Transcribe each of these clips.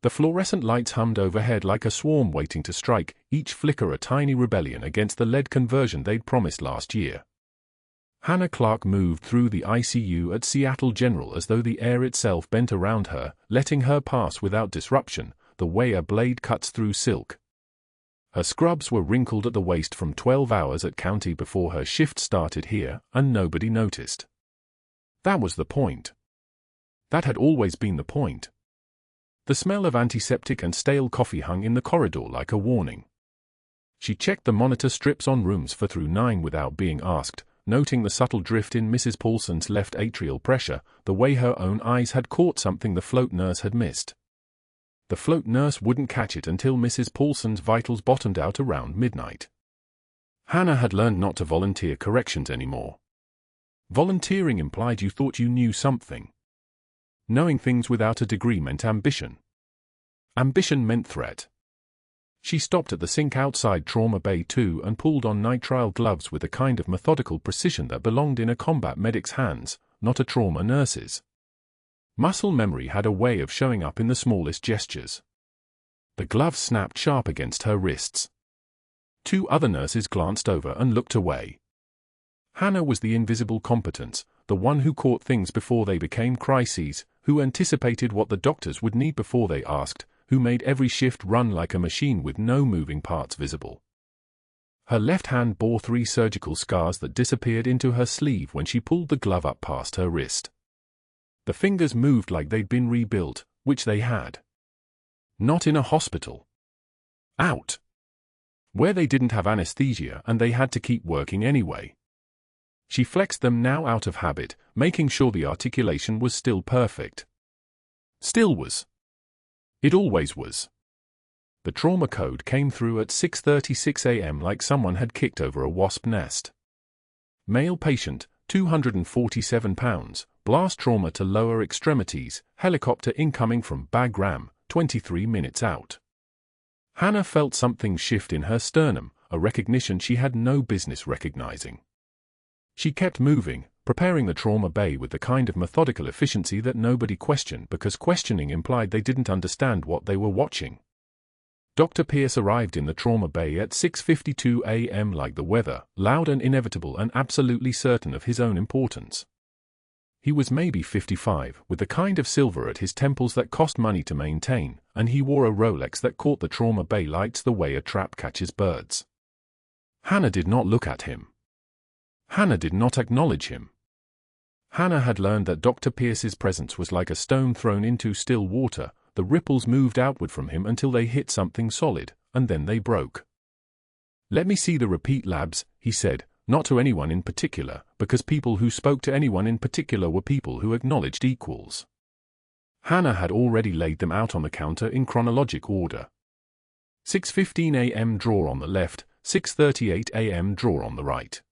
The fluorescent lights hummed overhead like a swarm waiting to strike, each flicker a tiny rebellion against the lead conversion they'd promised last year. Hannah Clarke moved through the ICU at Seattle General as though the air itself bent around her, letting her pass without disruption, the way a blade cuts through silk. Her scrubs were wrinkled at the waist from 12 hours at County before her shift started here, and nobody noticed. That was the point. That had always been the point. The smell of antiseptic and stale coffee hung in the corridor like a warning. She checked the monitor strips on rooms 4 through 9 without being asked, noting the subtle drift in Mrs. Paulson's left atrial pressure, the way her own eyes had caught something the float nurse had missed. The float nurse wouldn't catch it until Mrs. Paulson's vitals bottomed out around midnight. Hannah had learned not to volunteer corrections anymore. Volunteering implied you thought you knew something. Knowing things without a degree meant ambition. Ambition meant threat. She stopped at the sink outside Trauma Bay 2 and pulled on nitrile gloves with a kind of methodical precision that belonged in a combat medic's hands, not a trauma nurse's. Muscle memory had a way of showing up in the smallest gestures. The gloves snapped sharp against her wrists. 2 other nurses glanced over and looked away. Hannah was the invisible competence, the one who caught things before they became crises, who anticipated what the doctors would need before they asked, who made every shift run like a machine with no moving parts visible. Her left hand bore 3 surgical scars that disappeared into her sleeve when she pulled the glove up past her wrist. The fingers moved like they'd been rebuilt, which they had. Not in a hospital. Out. Where they didn't have anesthesia and they had to keep working anyway. She flexed them now out of habit, making sure the articulation was still perfect. Still was. It always was. The trauma code came through at 6:36 a.m. like someone had kicked over a wasp nest. Male patient, 247 pounds, blast trauma to lower extremities, helicopter incoming from Bagram, 23 minutes out. Hannah felt something shift in her sternum, a recognition she had no business recognizing. She kept moving, preparing the trauma bay with the kind of methodical efficiency that nobody questioned because questioning implied they didn't understand what they were watching. Dr. Pierce arrived in the trauma bay at 6:52 a.m. like the weather, loud and inevitable and absolutely certain of his own importance. He was maybe 55, with the kind of silver at his temples that cost money to maintain, and he wore a Rolex that caught the trauma bay lights the way a trap catches birds. Hannah did not look at him. Hannah did not acknowledge him. Hannah had learned that Dr. Pierce's presence was like a stone thrown into still water. The ripples moved outward from him until they hit something solid, and then they broke. "Let me see the repeat labs," he said, not to anyone in particular, because people who spoke to anyone in particular were people who acknowledged equals. Hannah had already laid them out on the counter in chronologic order. 6:15 a.m. drawer on the left, 6:38 a.m. drawer on the right.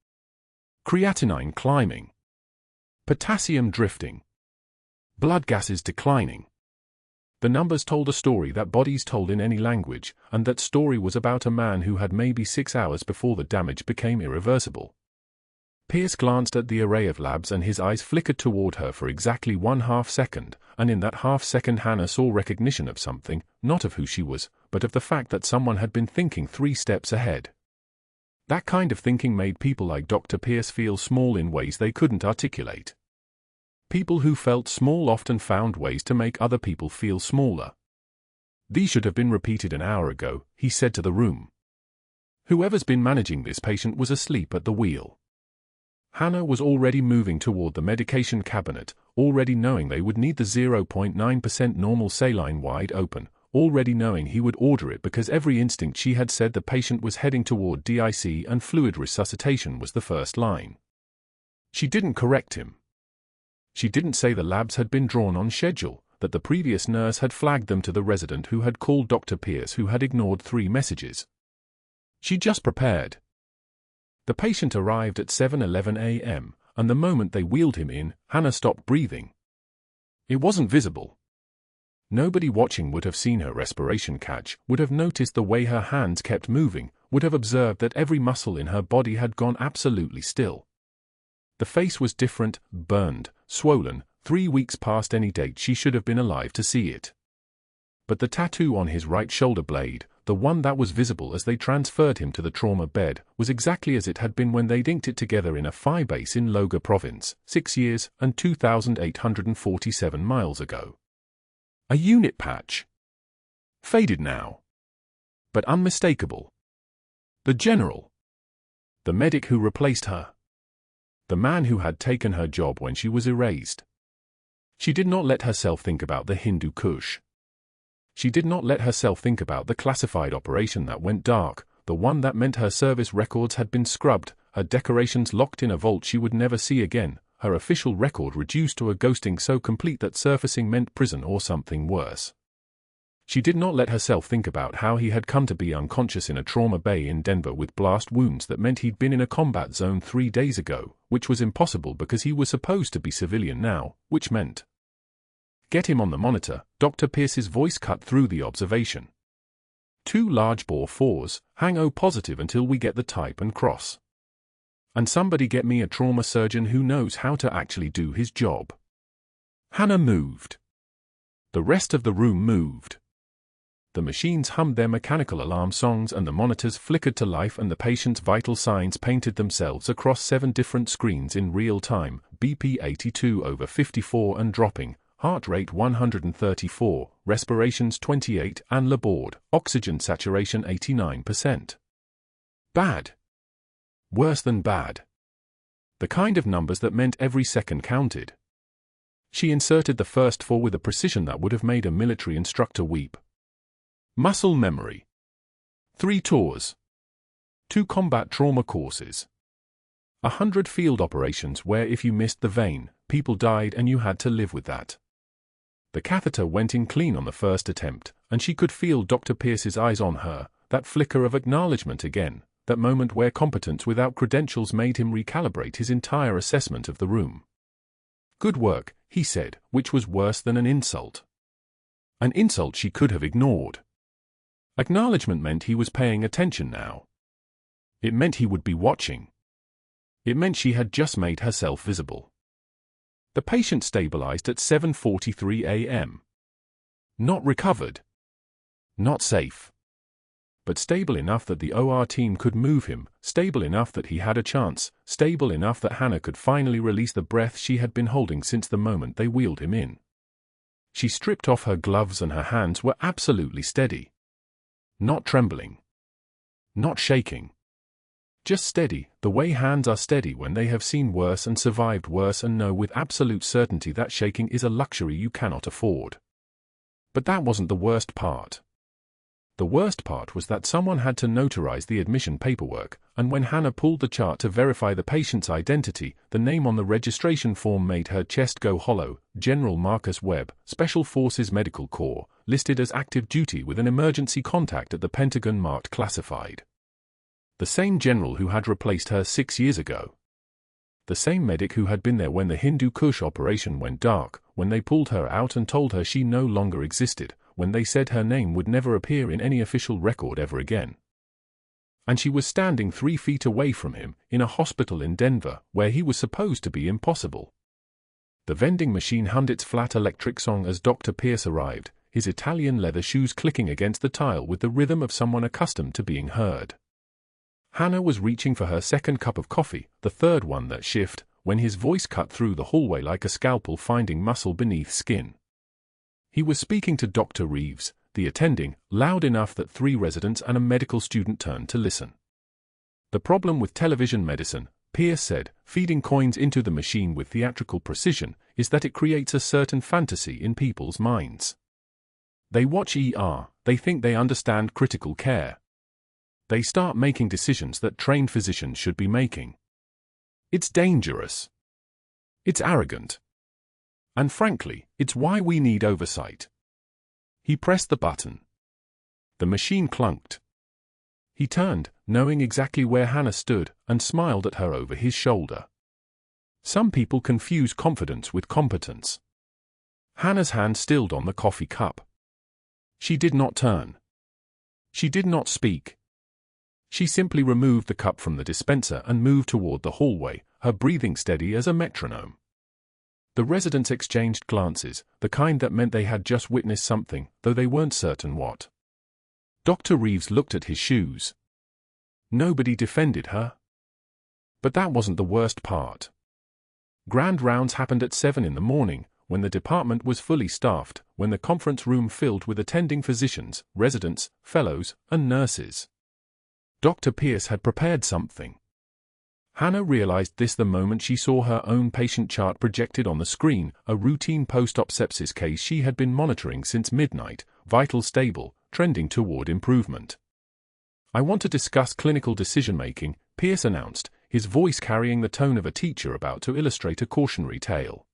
Creatinine climbing. Potassium drifting. Blood gases declining. The numbers told a story that bodies told in any language, and that story was about a man who had maybe 6 hours before the damage became irreversible. Pierce glanced at the array of labs and his eyes flickered toward her for exactly 1/2 second, and in that half second Hannah saw recognition of something, not of who she was, but of the fact that someone had been thinking 3 steps ahead. That kind of thinking made people like Dr. Pierce feel small in ways they couldn't articulate. People who felt small often found ways to make other people feel smaller. "These should have been repeated an hour ago," he said to the room. Whoever's been managing this patient was asleep at the wheel. Hannah was already moving toward the medication cabinet, already knowing they would need the 0.9% normal saline wide open, already knowing he would order it because every instinct she had said the patient was heading toward DIC and fluid resuscitation was the first line. She didn't correct him. She didn't say the labs had been drawn on schedule, that the previous nurse had flagged them to the resident who had called Dr. Pierce who had ignored 3 messages. She just prepared. The patient arrived at 7:11 a.m., and the moment they wheeled him in, Hannah stopped breathing. It wasn't visible. Nobody watching would have seen her respiration catch, would have noticed the way her hands kept moving, would have observed that every muscle in her body had gone absolutely still. The face was different, burned, swollen, 3 weeks past any date she should have been alive to see it. but the tattoo on his right shoulder blade, the one that was visible as they transferred him to the trauma bed, was exactly as it had been when they'd inked it together in a Phi base in Loga province, 6 years and 2,847 miles ago. A unit patch. Faded now, but unmistakable. The general. The medic who replaced her. The man who had taken her job when she was erased. She did not let herself think about the Hindu Kush. She did not let herself think about the classified operation that went dark, the one that meant her service records had been scrubbed, her decorations locked in a vault she would never see again, her official record reduced to a ghosting so complete that surfacing meant prison or something worse. She did not let herself think about how he had come to be unconscious in a trauma bay in Denver with blast wounds that meant he'd been in a combat zone 3 days ago, which was impossible because he was supposed to be civilian now, which meant. Get him on the monitor, Dr. Pierce's voice cut through the observation. 2 large bore 4s, hang O positive until we get the type and cross. And somebody get me a trauma surgeon who knows how to actually do his job. Hannah moved. The rest of the room moved. The machines hummed their mechanical alarm songs and the monitors flickered to life and the patient's vital signs painted themselves across 7 different screens in real time, BP 82/54 and dropping, heart rate 134, respirations 28 and laborde, oxygen saturation 89%. Bad. Worse than bad. The kind of numbers that meant every second counted. She inserted the first 4 with a precision that would have made a military instructor weep. Muscle memory. 3 tours. 2 combat trauma courses. 100 field operations where if you missed the vein, people died and you had to live with that. The catheter went in clean on the first attempt, and she could feel Dr. Pierce's eyes on her, that flicker of acknowledgement again, that moment where competence without credentials made him recalibrate his entire assessment of the room. Good work, he said, which was worse than an insult. An insult she could have ignored. Acknowledgement meant he was paying attention now. It meant he would be watching. It meant she had just made herself visible. The patient stabilized at 7:43 a.m. Not recovered. Not safe. But stable enough that the OR team could move him, stable enough that he had a chance, stable enough that Hannah could finally release the breath she had been holding since the moment they wheeled him in. She stripped off her gloves and her hands were absolutely steady. Not trembling. Not shaking. Just steady, the way hands are steady when they have seen worse and survived worse and know with absolute certainty that shaking is a luxury you cannot afford. But that wasn't the worst part. The worst part was that someone had to notarize the admission paperwork, and when Hannah pulled the chart to verify the patient's identity, the name on the registration form made her chest go hollow. General Marcus Webb, Special Forces Medical Corps, listed as active duty with an emergency contact at the Pentagon marked classified. The same general who had replaced her 6 years ago. The same medic who had been there when the Hindu Kush operation went dark, when they pulled her out and told her she no longer existed, when they said her name would never appear in any official record ever again. And she was standing 3 feet away from him, in a hospital in Denver, where he was supposed to be impossible. The vending machine hummed its flat electric song as Dr. Pierce arrived, his Italian leather shoes clicking against the tile with the rhythm of someone accustomed to being heard. Hannah was reaching for her second cup of coffee, the third one that shift, when his voice cut through the hallway like a scalpel finding muscle beneath skin. He was speaking to Dr. Reeves, the attending, loud enough that 3 residents and a medical student turned to listen. The problem with television medicine, Pierce said, feeding coins into the machine with theatrical precision, is that it creates a certain fantasy in people's minds. They watch ER, they think they understand critical care. They start making decisions that trained physicians should be making. It's dangerous. It's arrogant. And frankly, it's why we need oversight. He pressed the button. The machine clunked. He turned, knowing exactly where Hannah stood, and smiled at her over his shoulder. Some people confuse confidence with competence. Hannah's hand stilled on the coffee cup. She did not turn. She did not speak. She simply removed the cup from the dispenser and moved toward the hallway, her breathing steady as a metronome. The residents exchanged glances, the kind that meant they had just witnessed something, though they weren't certain what. Dr. Reeves looked at his shoes. Nobody defended her. But that wasn't the worst part. Grand rounds happened at 7 in the morning, when the department was fully staffed, when the conference room filled with attending physicians, residents, fellows, and nurses. Dr. Pierce had prepared something. Hannah realized this the moment she saw her own patient chart projected on the screen, a routine post-op sepsis case she had been monitoring since midnight, vital stable, trending toward improvement. "I want to discuss clinical decision-making," Pierce announced, his voice carrying the tone of a teacher about to illustrate a cautionary tale.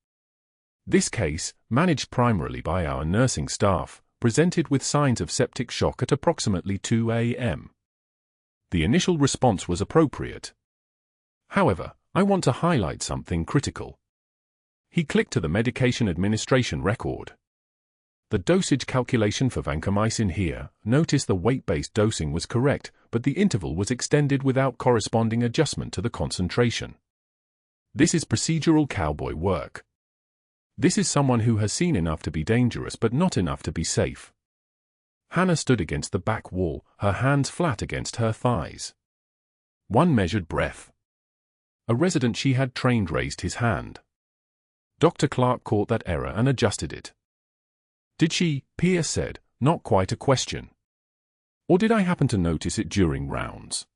This case, managed primarily by our nursing staff, presented with signs of septic shock at approximately 2 a.m. The initial response was appropriate. However, I want to highlight something critical. He clicked to the medication administration record. The dosage calculation for vancomycin here, notice the weight-based dosing was correct, but the interval was extended without corresponding adjustment to the concentration. This is procedural cowboy work. This is someone who has seen enough to be dangerous but not enough to be safe. Hannah stood against the back wall, her hands flat against her thighs. One measured breath. A resident she had trained raised his hand. Dr. Clarke caught that error and adjusted it. "Did she?" Pierce said, not quite a question. "Or did I happen to notice it during rounds?"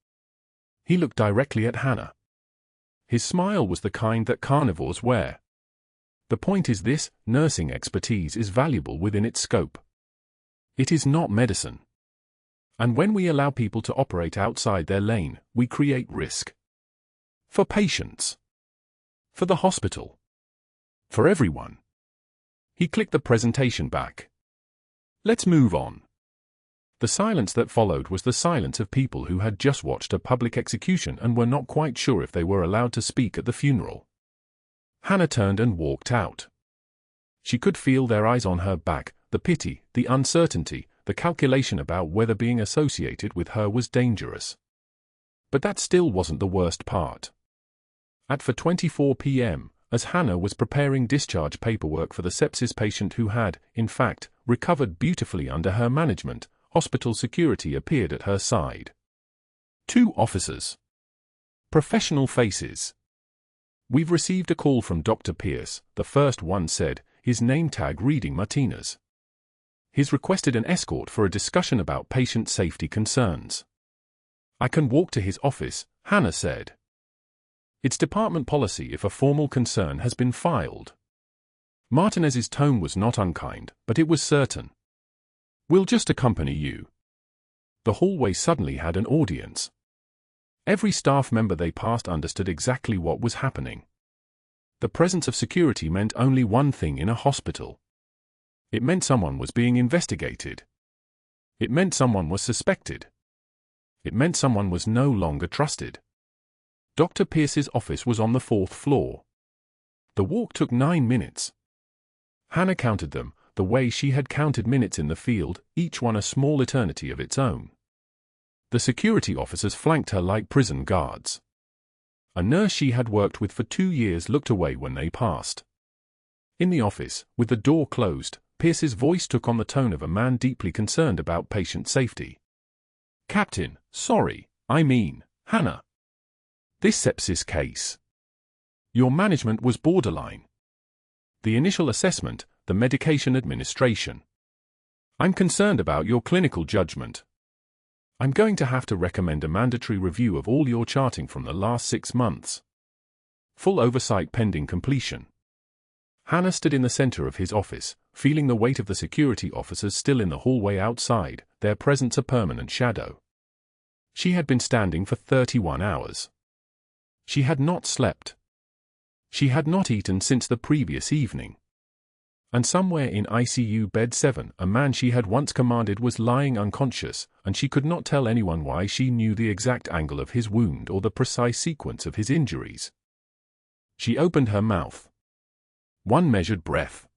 He looked directly at Hannah. His smile was the kind that carnivores wear. The point is this: nursing expertise is valuable within its scope. It is not medicine. And when we allow people to operate outside their lane, we create risk. For patients. For the hospital. For everyone. He clicked the presentation back. "Let's move on." The silence that followed was the silence of people who had just watched a public execution and were not quite sure if they were allowed to speak at the funeral. Hannah turned and walked out. She could feel their eyes on her back, the pity, the uncertainty, the calculation about whether being associated with her was dangerous. But that still wasn't the worst part. At 4:24 p.m., as Hannah was preparing discharge paperwork for the sepsis patient who had, in fact, recovered beautifully under her management, hospital security appeared at her side. 2 officers. Professional faces. "We've received a call from Dr. Pierce," the first one said, his name tag reading Martinez. "He's requested an escort for a discussion about patient safety concerns." "I can walk to his office," Hannah said. "It's department policy if a formal concern has been filed." Martinez's tone was not unkind, but it was certain. "We'll just accompany you." The hallway suddenly had an audience. Every staff member they passed understood exactly what was happening. The presence of security meant only one thing in a hospital. It meant someone was being investigated. It meant someone was suspected. It meant someone was no longer trusted. Dr. Pierce's office was on the 4th floor. The walk took 9 minutes. Hannah counted them, the way she had counted minutes in the field, each one a small eternity of its own. The security officers flanked her like prison guards. A nurse she had worked with for 2 years looked away when they passed. In the office, with the door closed, Pierce's voice took on the tone of a man deeply concerned about patient safety. "Captain, sorry, I mean, Hannah. This sepsis case. Your management was borderline. The initial assessment, the medication administration. I'm concerned about your clinical judgment. I'm going to have to recommend a mandatory review of all your charting from the last 6 months. Full oversight pending completion." Hannah stood in the center of his office, feeling the weight of the security officers still in the hallway outside, their presence a permanent shadow. She had been standing for 31 hours. She had not slept. She had not eaten since the previous evening. And somewhere in ICU bed 7, a man she had once commanded was lying unconscious, and she could not tell anyone why she knew the exact angle of his wound or the precise sequence of his injuries. She opened her mouth. One measured breath.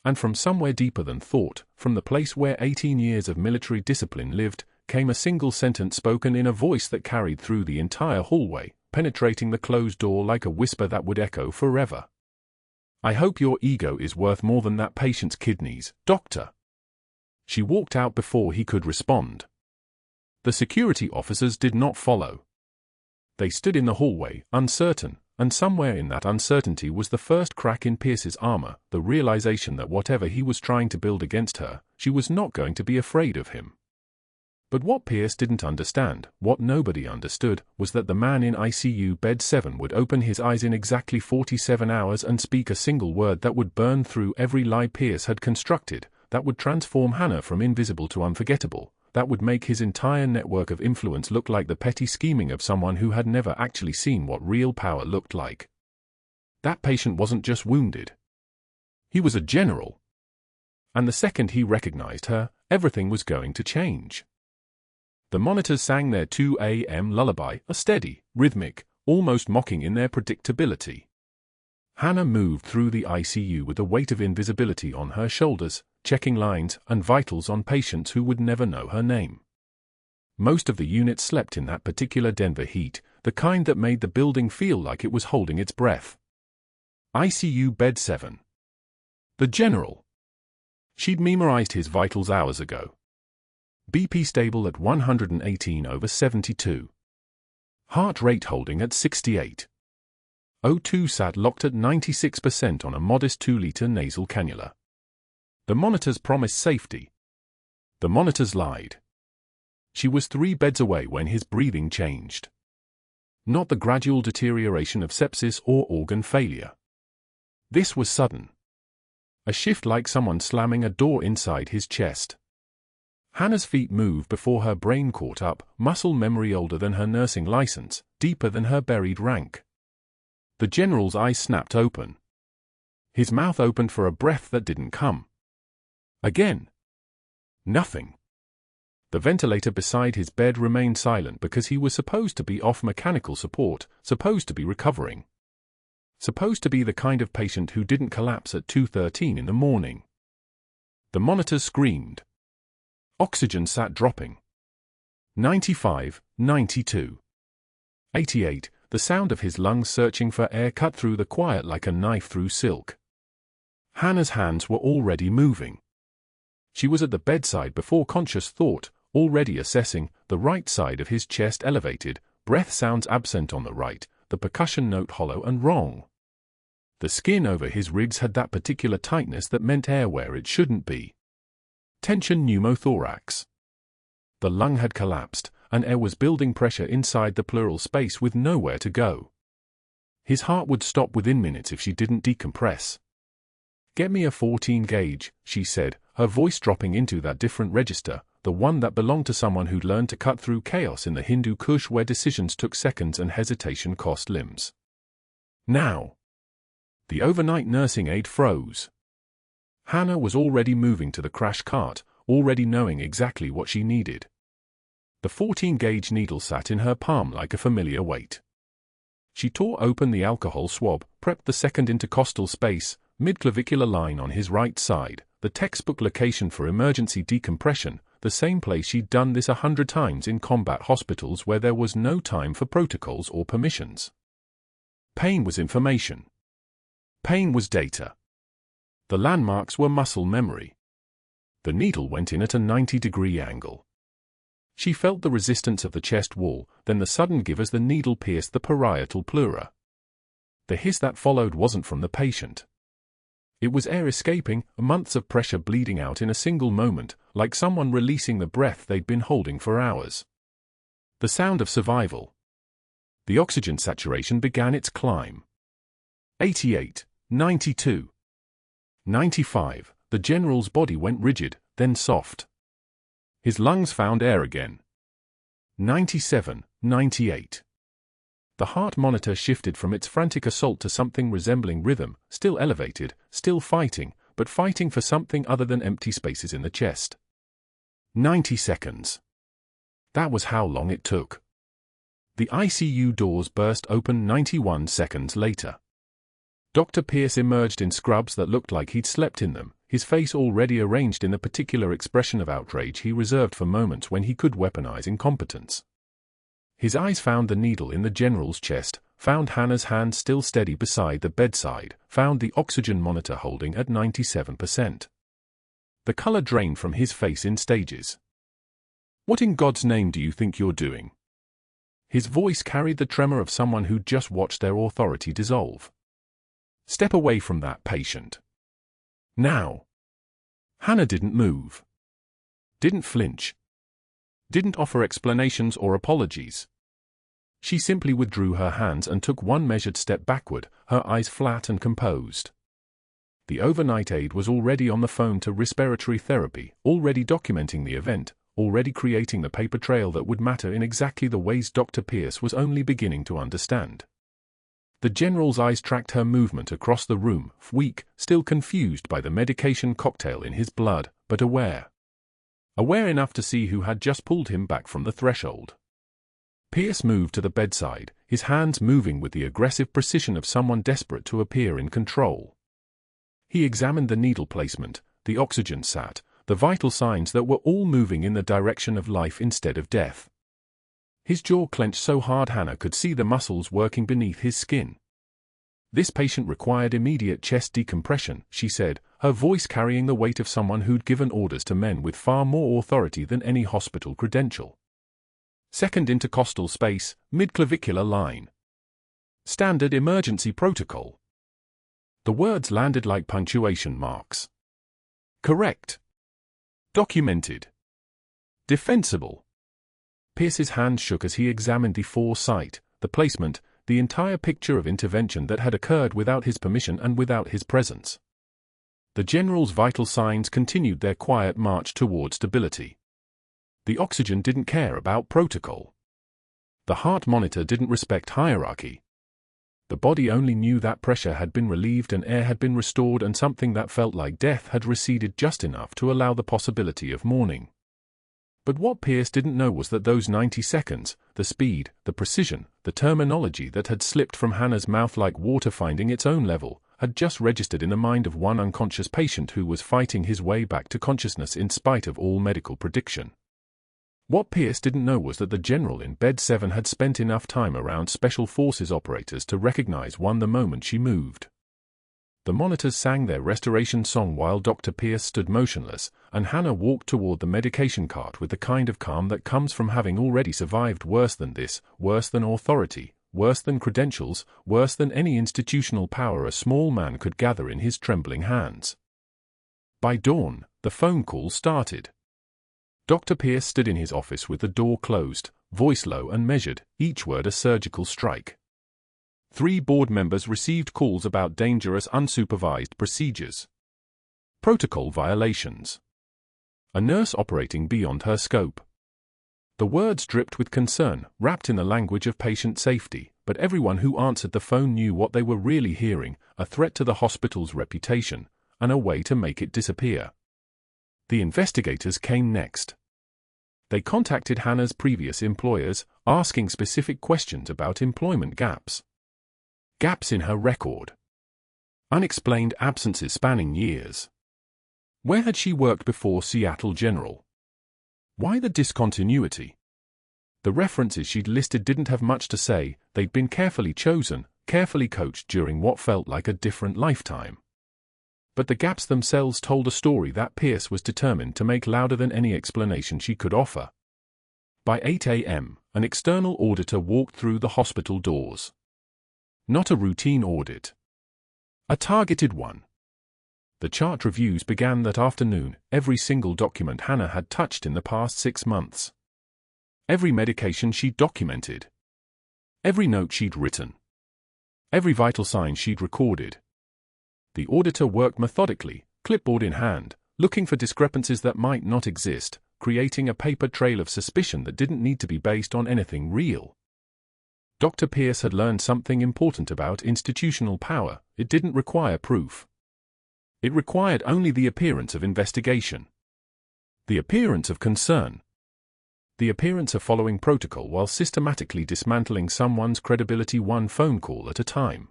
And from somewhere deeper than thought, from the place where 18 years of military discipline lived, came a single sentence spoken in a voice that carried through the entire hallway, penetrating the closed door like a whisper that would echo forever. I hope your ego is worth more than that patient's kidneys, doctor. She walked out before he could respond. The security officers did not follow. They stood in the hallway, uncertain, and somewhere in that uncertainty was the first crack in Pierce's armor, the realization that whatever he was trying to build against her, she was not going to be afraid of him. But what Pierce didn't understand, what nobody understood, was that the man in ICU bed 7 would open his eyes in exactly 47 hours and speak a single word that would burn through every lie Pierce had constructed, that would transform Hannah from invisible to unforgettable, that would make his entire network of influence look like the petty scheming of someone who had never actually seen what real power looked like. That patient wasn't just wounded. He was a general. And the second he recognized her, everything was going to change. The monitors sang their 2 a.m. lullaby, a steady, rhythmic, almost mocking in their predictability. Hannah moved through the ICU with the weight of invisibility on her shoulders, checking lines and vitals on patients who would never know her name. Most of the unit slept in that particular Denver heat, the kind that made the building feel like it was holding its breath. ICU bed 7. The general. She'd memorized his vitals hours ago. BP stable at 118/72. Heart rate holding at 68. O2 sat locked at 96% on a modest 2-liter nasal cannula. The monitors promised safety. The monitors lied. She was 3 beds away when his breathing changed. Not the gradual deterioration of sepsis or organ failure. This was sudden. A shift like someone slamming a door inside his chest. Hannah's feet moved before her brain caught up, muscle memory older than her nursing license, deeper than her buried rank. The general's eyes snapped open. His mouth opened for a breath that didn't come. Again. Nothing. The ventilator beside his bed remained silent because he was supposed to be off mechanical support, supposed to be recovering. Supposed to be the kind of patient who didn't collapse at 2:13 in the morning. The monitors screamed. Oxygen sat dropping. 95, 92. 88, the sound of his lungs searching for air cut through the quiet like a knife through silk. Hannah's hands were already moving. She was at the bedside before conscious thought, already assessing, the right side of his chest elevated, breath sounds absent on the right, the percussion note hollow and wrong. The skin over his ribs had that particular tightness that meant air where it shouldn't be. Tension pneumothorax. The lung had collapsed, and air was building pressure inside the pleural space with nowhere to go. His heart would stop within minutes if she didn't decompress. "Get me a 14 gauge, she said, her voice dropping into that different register, the one that belonged to someone who'd learned to cut through chaos in the Hindu Kush where decisions took seconds and hesitation cost limbs. Now. The overnight nursing aide froze. Hannah was already moving to the crash cart, already knowing exactly what she needed. The 14-gauge needle sat in her palm like a familiar weight. She tore open the alcohol swab, prepped the second intercostal space, mid-clavicular line on his right side, the textbook location for emergency decompression, the same place she'd done this 100 times in combat hospitals where there was no time for protocols or permissions. Pain was information. Pain was data. The landmarks were muscle memory. The needle went in at a 90-degree angle. She felt the resistance of the chest wall, then the sudden give as the needle pierced the parietal pleura. The hiss that followed wasn't from the patient. It was air escaping, months of pressure bleeding out in a single moment, like someone releasing the breath they'd been holding for hours. The sound of survival. The oxygen saturation began its climb. 88, 92. 95, the general's body went rigid, then soft. His lungs found air again. 97, 98. The heart monitor shifted from its frantic assault to something resembling rhythm, still elevated, still fighting, but fighting for something other than empty spaces in the chest. 90 seconds. That was how long it took. The ICU doors burst open 91 seconds later. Dr. Pierce emerged in scrubs that looked like he'd slept in them, his face already arranged in the particular expression of outrage he reserved for moments when he could weaponize incompetence. His eyes found the needle in the general's chest, found Hannah's hand still steady beside the bedside, found the oxygen monitor holding at 97%. The color drained from his face in stages. "What in God's name do you think you're doing?" His voice carried the tremor of someone who'd just watched their authority dissolve. "Step away from that patient. Now." Hannah didn't move. Didn't flinch. Didn't offer explanations or apologies. She simply withdrew her hands and took one measured step backward, her eyes flat and composed. The overnight aide was already on the phone to respiratory therapy, already documenting the event, already creating the paper trail that would matter in exactly the ways Dr. Pierce was only beginning to understand. The general's eyes tracked her movement across the room, weak, still confused by the medication cocktail in his blood, but aware. Aware enough to see who had just pulled him back from the threshold. Pierce moved to the bedside, his hands moving with the aggressive precision of someone desperate to appear in control. He examined the needle placement, the oxygen sat, the vital signs that were all moving in the direction of life instead of death. His jaw clenched so hard Hannah could see the muscles working beneath his skin. "This patient required immediate chest decompression," she said, her voice carrying the weight of someone who'd given orders to men with far more authority than any hospital credential. "Second intercostal space, mid-clavicular line. Standard emergency protocol." The words landed like punctuation marks. Correct. Documented. Defensible. Pierce's hand shook as he examined the foresight, the placement, the entire picture of intervention that had occurred without his permission and without his presence. The general's vital signs continued their quiet march toward stability. The oxygen didn't care about protocol. The heart monitor didn't respect hierarchy. The body only knew that pressure had been relieved and air had been restored and something that felt like death had receded just enough to allow the possibility of morning. But what Pierce didn't know was that those 90 seconds, the speed, the precision, the terminology that had slipped from Hannah's mouth like water finding its own level, had just registered in the mind of one unconscious patient who was fighting his way back to consciousness in spite of all medical prediction. What Pierce didn't know was that the general in Bed 7 had spent enough time around Special Forces operators to recognize one the moment she moved. The monitors sang their restoration song while Dr. Pierce stood motionless, and Hannah walked toward the medication cart with the kind of calm that comes from having already survived worse than this, worse than authority, worse than credentials, worse than any institutional power a small man could gather in his trembling hands. By dawn, the phone call started. Dr. Pierce stood in his office with the door closed, voice low and measured, each word a surgical strike. 3 board members received calls about dangerous unsupervised procedures. Protocol violations. A nurse operating beyond her scope. The words dripped with concern, wrapped in the language of patient safety, but everyone who answered the phone knew what they were really hearing, a threat to the hospital's reputation, and a way to make it disappear. The investigators came next. They contacted Hannah's previous employers, asking specific questions about employment gaps. Gaps in her record. Unexplained absences spanning years. Where had she worked before Seattle General? Why the discontinuity? The references she'd listed didn't have much to say, they'd been carefully chosen, carefully coached during what felt like a different lifetime. But the gaps themselves told a story that Pierce was determined to make louder than any explanation she could offer. By 8 a.m., an external auditor walked through the hospital doors. Not a routine audit. A targeted one. The chart reviews began that afternoon, every single document Hannah had touched in the past 6 months. Every medication she'd documented. Every note she'd written. Every vital sign she'd recorded. The auditor worked methodically, clipboard in hand, looking for discrepancies that might not exist, creating a paper trail of suspicion that didn't need to be based on anything real. Dr. Pierce had learned something important about institutional power. It didn't require proof. It required only the appearance of investigation. The appearance of concern. The appearance of following protocol while systematically dismantling someone's credibility one phone call at a time.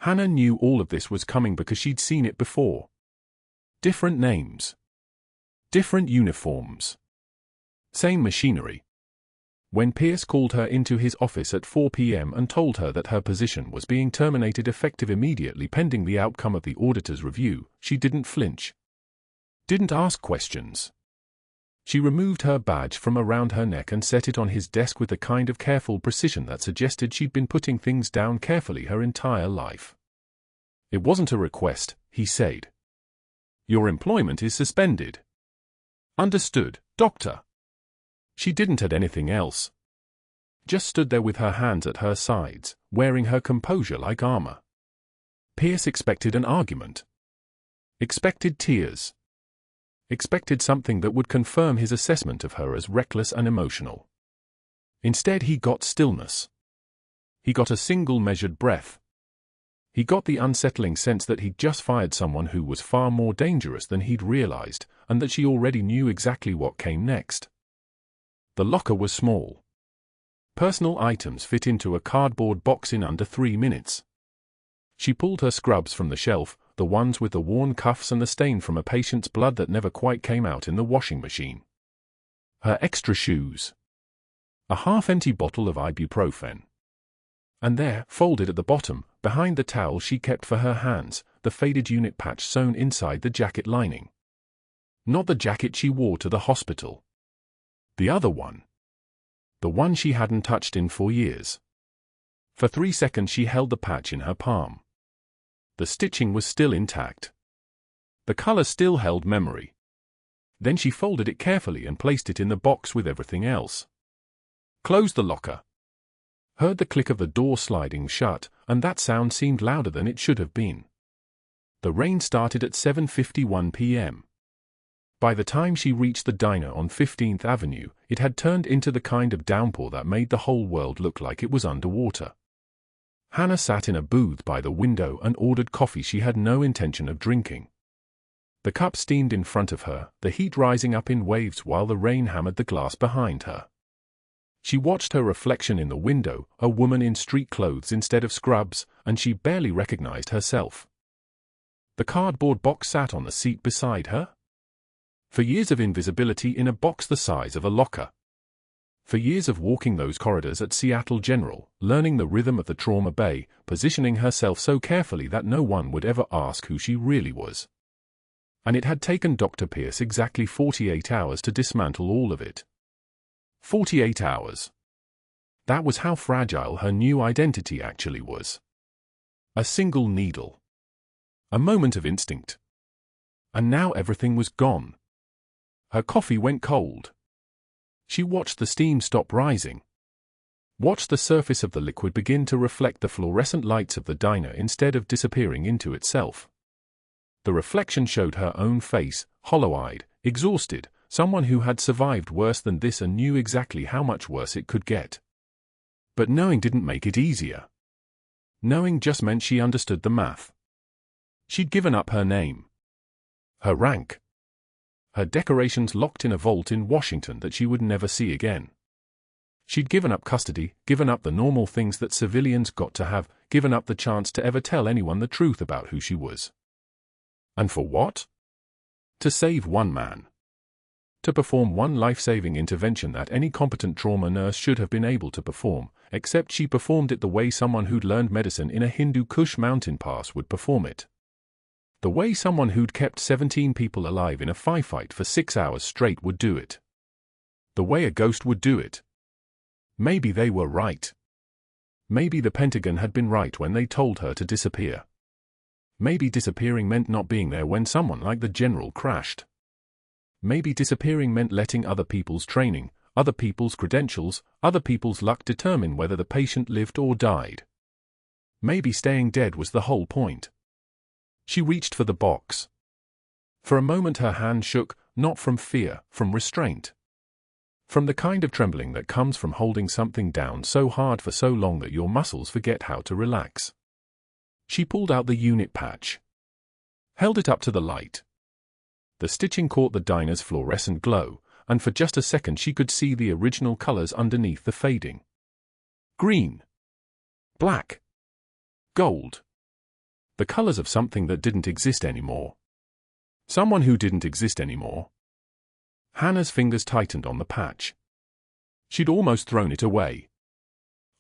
Hannah knew all of this was coming because she'd seen it before. Different names. Different uniforms. Same machinery. When Pierce called her into his office at 4 p.m. and told her that her position was being terminated effective immediately pending the outcome of the auditor's review, she didn't flinch. Didn't ask questions. She removed her badge from around her neck and set it on his desk with the kind of careful precision that suggested she'd been putting things down carefully her entire life. It wasn't a request, he said. Your employment is suspended. Understood, Doctor. She didn't add anything else. Just stood there with her hands at her sides, wearing her composure like armor. Pierce expected an argument. Expected tears. Expected something that would confirm his assessment of her as reckless and emotional. Instead he got stillness. He got a single measured breath. He got the unsettling sense that he'd just fired someone who was far more dangerous than he'd realized, and that she already knew exactly what came next. The locker was small. Personal items fit into a cardboard box in under 3 minutes. She pulled her scrubs from the shelf, the ones with the worn cuffs and the stain from a patient's blood that never quite came out in the washing machine. Her extra shoes. A half-empty bottle of ibuprofen. And there, folded at the bottom, behind the towel she kept for her hands, the faded unit patch sewn inside the jacket lining. Not the jacket she wore to the hospital. The other one. The one she hadn't touched in 4 years. For 3 seconds she held the patch in her palm. The stitching was still intact. The color still held memory. Then she folded it carefully and placed it in the box with everything else. Closed the locker. Heard the click of the door sliding shut, and that sound seemed louder than it should have been. The rain started at 7:51 p.m. By the time she reached the diner on 15th Avenue, it had turned into the kind of downpour that made the whole world look like it was underwater. Hannah sat in a booth by the window and ordered coffee she had no intention of drinking. The cup steamed in front of her, the heat rising up in waves while the rain hammered the glass behind her. She watched her reflection in the window, a woman in street clothes instead of scrubs, and she barely recognized herself. The cardboard box sat on the seat beside her. For years of invisibility in a box the size of a locker. For years of walking those corridors at Seattle General, learning the rhythm of the trauma bay, positioning herself so carefully that no one would ever ask who she really was. And it had taken Dr. Pierce exactly 48 hours to dismantle all of it. 48 hours. That was how fragile her new identity actually was. A single needle. A moment of instinct. And now everything was gone. Her coffee went cold. She watched the steam stop rising. Watched the surface of the liquid begin to reflect the fluorescent lights of the diner instead of disappearing into itself. The reflection showed her own face, hollow-eyed, exhausted, someone who had survived worse than this and knew exactly how much worse it could get. But knowing didn't make it easier. Knowing just meant she understood the math. She'd given up her name. Her rank. Her decorations locked in a vault in Washington that she would never see again. She'd given up custody, given up the normal things that civilians got to have, given up the chance to ever tell anyone the truth about who she was. And for what? To save one man. To perform one life-saving intervention that any competent trauma nurse should have been able to perform, except she performed it the way someone who'd learned medicine in a Hindu Kush mountain pass would perform it. The way someone who'd kept 17 people alive in a firefight for 6 hours straight would do it. The way a ghost would do it. Maybe they were right. Maybe the Pentagon had been right when they told her to disappear. Maybe disappearing meant not being there when someone like the general crashed. Maybe disappearing meant letting other people's training, other people's credentials, other people's luck determine whether the patient lived or died. Maybe staying dead was the whole point. She reached for the box. For a moment her hand shook, not from fear, from restraint. From the kind of trembling that comes from holding something down so hard for so long that your muscles forget how to relax. She pulled out the unit patch. Held it up to the light. The stitching caught the diner's fluorescent glow, and for just a second she could see the original colors underneath the fading. Green. Black. Gold. The colors of something that didn't exist anymore. Someone who didn't exist anymore. Hannah's fingers tightened on the patch. She'd almost thrown it away.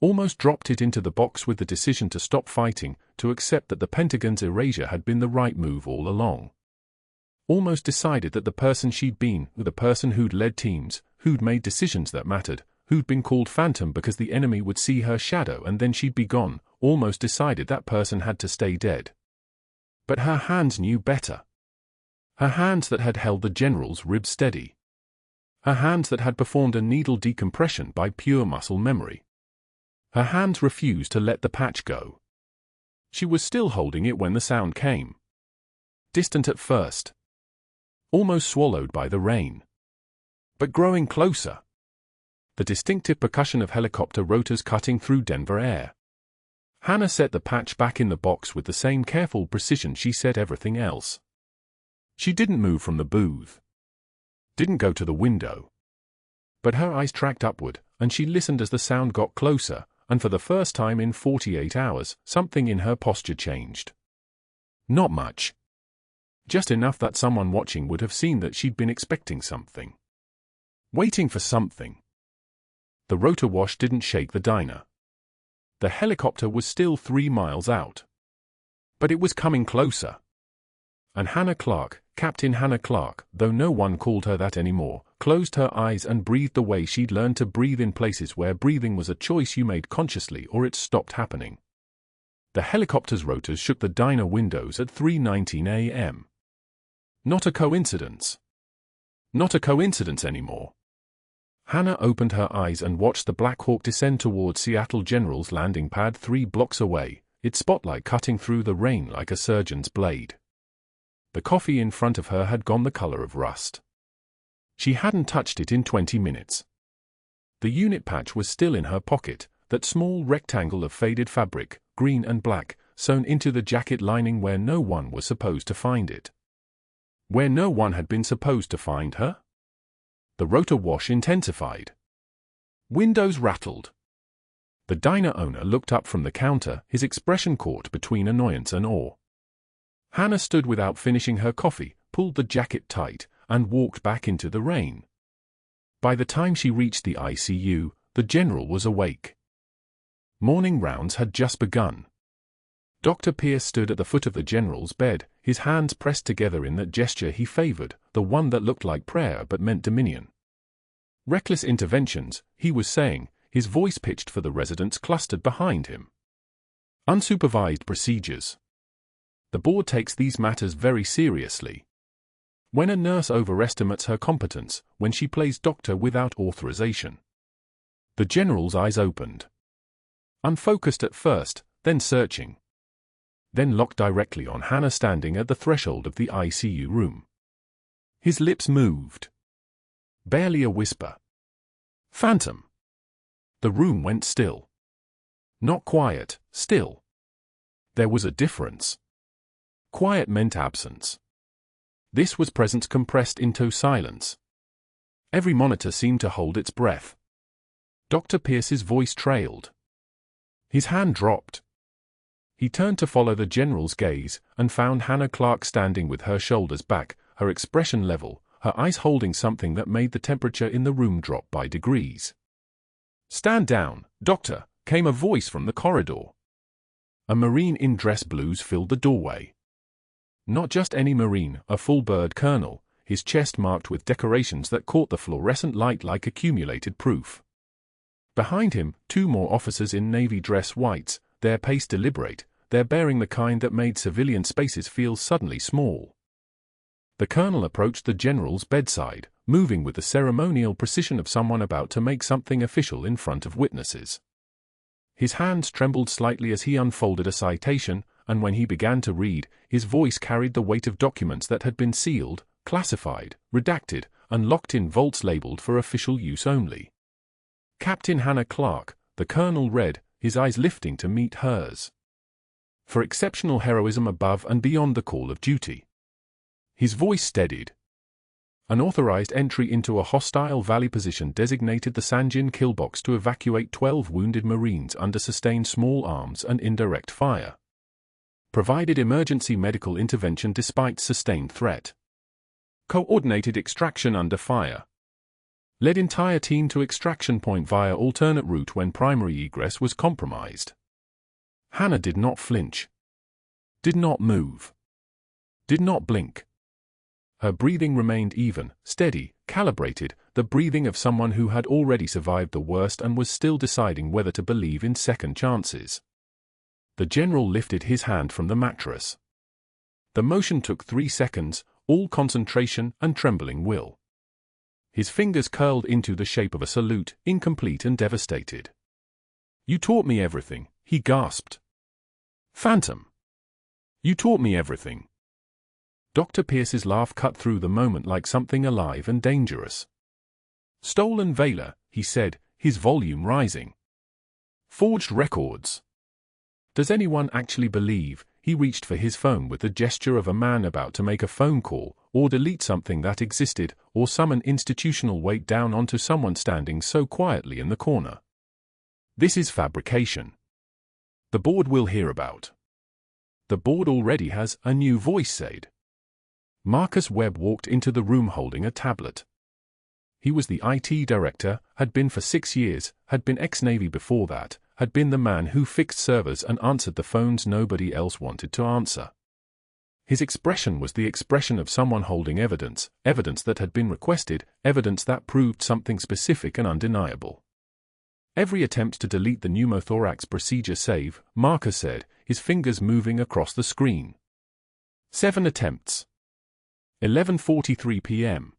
Almost dropped it into the box with the decision to stop fighting, to accept that the Pentagon's erasure had been the right move all along. Almost decided that the person she'd been, the person who'd led teams, who'd made decisions that mattered, who'd been called Phantom because the enemy would see her shadow and then she'd be gone, almost decided that person had to stay dead. But her hands knew better. Her hands that had held the general's ribs steady. Her hands that had performed a needle decompression by pure muscle memory. Her hands refused to let the patch go. She was still holding it when the sound came. Distant at first. Almost swallowed by the rain. But growing closer. The distinctive percussion of helicopter rotors cutting through Denver air. Hannah set the patch back in the box with the same careful precision she set everything else. She didn't move from the booth. Didn't go to the window. But her eyes tracked upward, and she listened as the sound got closer, and for the first time in 48 hours, something in her posture changed. Not much. Just enough that someone watching would have seen that she'd been expecting something. Waiting for something. The rotor wash didn't shake the diner. The helicopter was still 3 miles out. But it was coming closer. And Hannah Clarke, Captain Hannah Clarke, though no one called her that anymore, closed her eyes and breathed the way she'd learned to breathe in places where breathing was a choice you made consciously or it stopped happening. The helicopter's rotors shook the diner windows at 3:19 a.m. Not a coincidence. Not a coincidence anymore. Hannah opened her eyes and watched the Black Hawk descend towards Seattle General's landing pad 3 blocks away, its spotlight cutting through the rain like a surgeon's blade. The coffee in front of her had gone the color of rust. She hadn't touched it in 20 minutes. The unit patch was still in her pocket, that small rectangle of faded fabric, green and black, sewn into the jacket lining where no one was supposed to find it. Where no one had been supposed to find her? The rotor wash intensified. Windows rattled. The diner owner looked up from the counter, his expression caught between annoyance and awe. Hannah stood without finishing her coffee, pulled the jacket tight, and walked back into the rain. By the time she reached the ICU, the general was awake. Morning rounds had just begun. Dr. Pierce stood at the foot of the general's bed, his hands pressed together in that gesture he favored, the one that looked like prayer but meant dominion. Reckless interventions, he was saying, his voice pitched for the residents clustered behind him. Unsupervised procedures. The board takes these matters very seriously. When a nurse overestimates her competence, when she plays doctor without authorization. The general's eyes opened. Unfocused at first, then searching. Then locked directly on Hannah standing at the threshold of the ICU room. His lips moved. Barely a whisper. Phantom. The room went still. Not quiet, still. There was a difference. Quiet meant absence. This was presence compressed into silence. Every monitor seemed to hold its breath. Dr. Pierce's voice trailed. His hand dropped. He turned to follow the general's gaze, and found Hannah Clarke standing with her shoulders back, her expression level, her eyes holding something that made the temperature in the room drop by degrees. "Stand down, doctor," came a voice from the corridor. A Marine in dress blues filled the doorway. Not just any Marine, a full-bird colonel, his chest marked with decorations that caught the fluorescent light like accumulated proof. Behind him, 2 more officers in navy dress whites, their pace deliberate, their bearing the kind that made civilian spaces feel suddenly small. The colonel approached the general's bedside, moving with the ceremonial precision of someone about to make something official in front of witnesses. His hands trembled slightly as he unfolded a citation, and when he began to read, his voice carried the weight of documents that had been sealed, classified, redacted, and locked in vaults labeled for official use only. Captain Hannah Clarke, the colonel read, his eyes lifting to meet hers. For exceptional heroism above and beyond the call of duty. His voice steadied. Unauthorized entry into a hostile valley position designated the Sanjin killbox to evacuate 12 wounded Marines under sustained small arms and indirect fire. Provided emergency medical intervention despite sustained threat. Coordinated extraction under fire. Led entire team to extraction point via alternate route when primary egress was compromised. Hannah did not flinch. Did not move. Did not blink. Her breathing remained even, steady, calibrated, the breathing of someone who had already survived the worst and was still deciding whether to believe in second chances. The general lifted his hand from the mattress. The motion took 3 seconds, all concentration and trembling will. His fingers curled into the shape of a salute, incomplete and devastated. "You taught me everything," he gasped. "Phantom. You taught me everything." Dr. Pierce's laugh cut through the moment like something alive and dangerous. "Stolen Valor," he said, his volume rising. "Forged records. Does anyone actually believe?" He reached for his phone with the gesture of a man about to make a phone call, or delete something that existed, or summon institutional weight down onto someone standing so quietly in the corner. "This is fabrication. The board will hear about." "The board already has," a new voice said. Marcus Webb walked into the room holding a tablet. He was the IT director, had been for 6 years, had been ex-Navy before that, had been the man who fixed servers and answered the phones nobody else wanted to answer. His expression was the expression of someone holding evidence, evidence that had been requested, evidence that proved something specific and undeniable. "Every attempt to delete the pneumothorax procedure save," Marcus said, his fingers moving across the screen. 7 attempts. 11:43 p.m.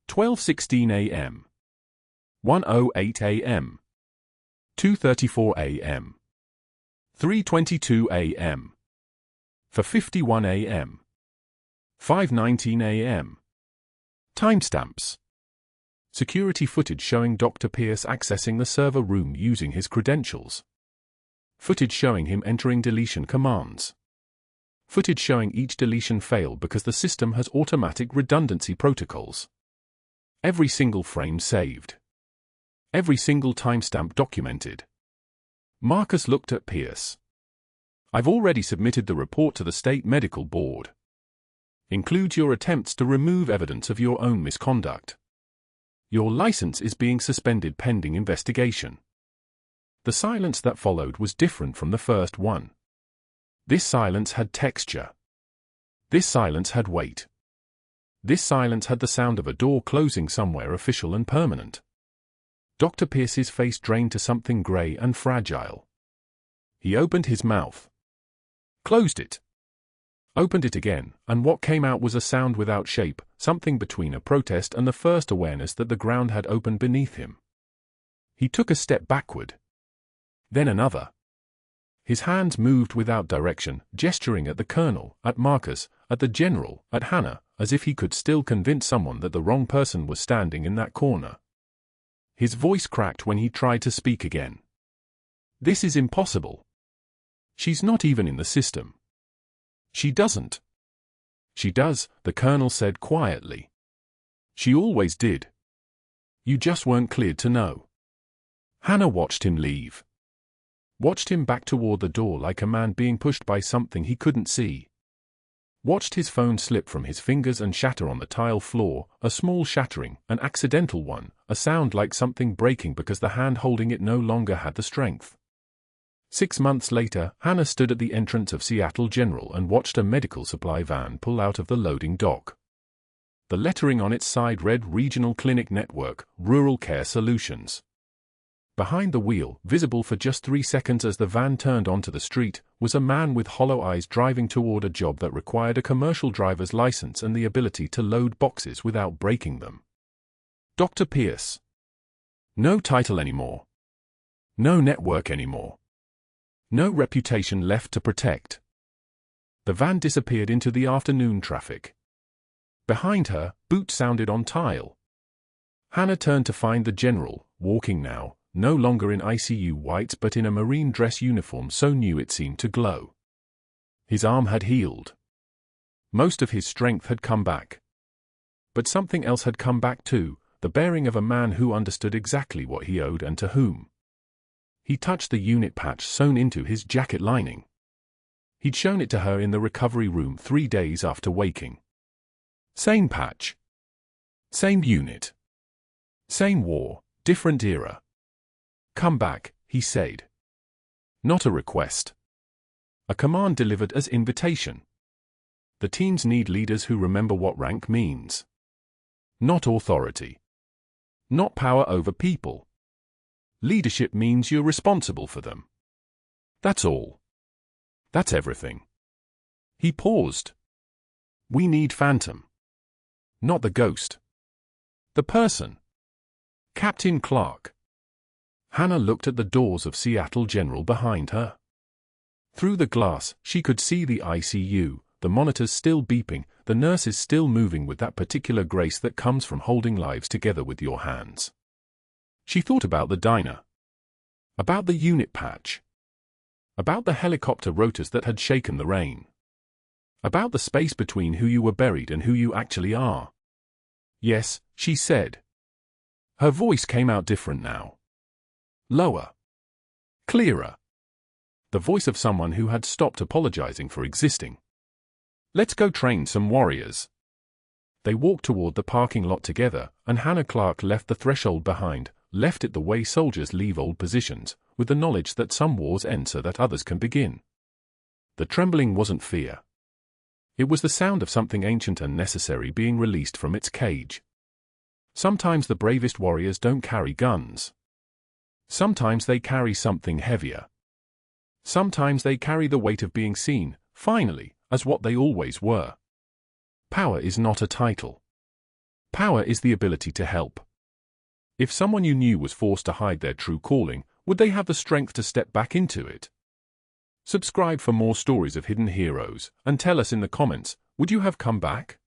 12:16 a.m. 1:08 a.m. 2:34 a.m. 3:22 a.m. 4:51 a.m. 5:19 a.m. Timestamps. Security footage showing Dr. Pierce accessing the server room using his credentials. Footage showing him entering deletion commands. Footage showing each deletion failed because the system has automatic redundancy protocols. Every single frame saved. Every single timestamp documented. Marcus looked at Pierce. "I've already submitted the report to the State Medical Board. Includes your attempts to remove evidence of your own misconduct. Your license is being suspended pending investigation." The silence that followed was different from the first one. This silence had texture. This silence had weight. This silence had the sound of a door closing somewhere official and permanent. Dr. Pierce's face drained to something grey and fragile. He opened his mouth. Closed it. Opened it again, and what came out was a sound without shape, something between a protest and the first awareness that the ground had opened beneath him. He took a step backward. Then another. His hands moved without direction, gesturing at the colonel, at Marcus, at the general, at Hannah, as if he could still convince someone that the wrong person was standing in that corner. His voice cracked when he tried to speak again. "This is impossible. She's not even in the system." "She doesn't." "She does," the colonel said quietly. "She always did. You just weren't cleared to know." Hannah watched him leave. Watched him back toward the door like a man being pushed by something he couldn't see. Watched his phone slip from his fingers and shatter on the tile floor, a small shattering, an accidental one, a sound like something breaking because the hand holding it no longer had the strength. 6 months later, Hannah stood at the entrance of Seattle General and watched a medical supply van pull out of the loading dock. The lettering on its side read Regional Clinic Network, Rural Care Solutions. Behind the wheel, visible for just 3 seconds as the van turned onto the street, was a man with hollow eyes driving toward a job that required a commercial driver's license and the ability to load boxes without breaking them. Dr. Pierce. No title anymore. No network anymore. No reputation left to protect. The van disappeared into the afternoon traffic. Behind her, boots sounded on tile. Hannah turned to find the general, walking now, no longer in ICU whites but in a marine dress uniform so new it seemed to glow. His arm had healed. Most of his strength had come back. But something else had come back too, the bearing of a man who understood exactly what he owed and to whom. He touched the unit patch sewn into his jacket lining. He'd shown it to her in the recovery room 3 days after waking. Same patch. Same unit. Same war, different era. Come back, he said. Not a request. A command delivered as invitation. The teams need leaders who remember what rank means. Not authority. Not power over people. Leadership means you're responsible for them. That's all. That's everything. He paused. We need Phantom. Not the ghost. The person. Captain Clarke. Hannah looked at the doors of Seattle General behind her. Through the glass, she could see the ICU, the monitors still beeping, the nurses still moving with that particular grace that comes from holding lives together with your hands. She thought about the diner. About the unit patch. About the helicopter rotors that had shaken the rain. About the space between who you were buried and who you actually are. Yes, she said. Her voice came out different now. Lower. Clearer. The voice of someone who had stopped apologizing for existing. Let's go train some warriors. They walked toward the parking lot together, and Hannah Clarke left the threshold behind, left it the way soldiers leave old positions, with the knowledge that some wars end so that others can begin. The trembling wasn't fear. It was the sound of something ancient and necessary being released from its cage. Sometimes the bravest warriors don't carry guns. Sometimes they carry something heavier. Sometimes they carry the weight of being seen, finally, as what they always were. Power is not a title. Power is the ability to help. If someone you knew was forced to hide their true calling, would they have the strength to step back into it? Subscribe for more stories of hidden heroes, and tell us in the comments, would you have come back?